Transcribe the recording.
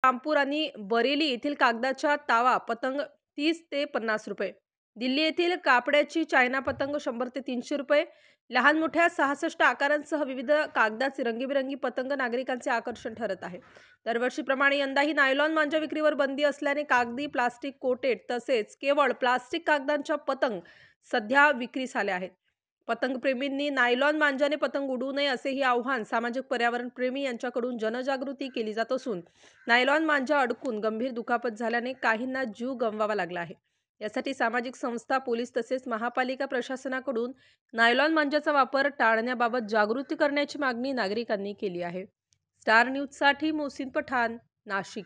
रामपूर आणि बरेली येथील कागदाच्या तावा पतंग 30 ते ₹50. दिल्ली येथील कापडाची चायना पतंग 100 ते ₹300. लहान-मोठ्या 66 आकारांसह विविध कागदाचे रंगीबेरंगी पतंग नागरिकांचे आकर्षण ठरत आहे. दरवर्षीप्रमाणे यंदाही नायलॉन मांजा विक्रीवर बंदी असल्याने कागदी, प्लास्टिक कोटेड तसेच केवळ प्लास्टिक कागदांच्या पतंग सध्या विक्रीस आल्या आहेत. पतंगप्रेमींनी नायलॉन मांजाने पतंग उडवू नये असेही आवाहन सामाजिक पर्यावरणप्रेमी यांच्याकडून जनजागृती केली जात असून नायलॉन मांजा अडकून गंभीर दुखापत झाल्याने काहींना जीव गमवावा लागला आहे. यासाठी सामाजिक संस्था, पोलीस तसेच महापालिका प्रशासनाकडून नायलॉन मांजाचा वापर टाळण्याबाबत जागृती करण्याची मागणी नागरिकांनी केली आहे. स्टार न्यूजसाठी मोहसिन पठाण, नाशिक.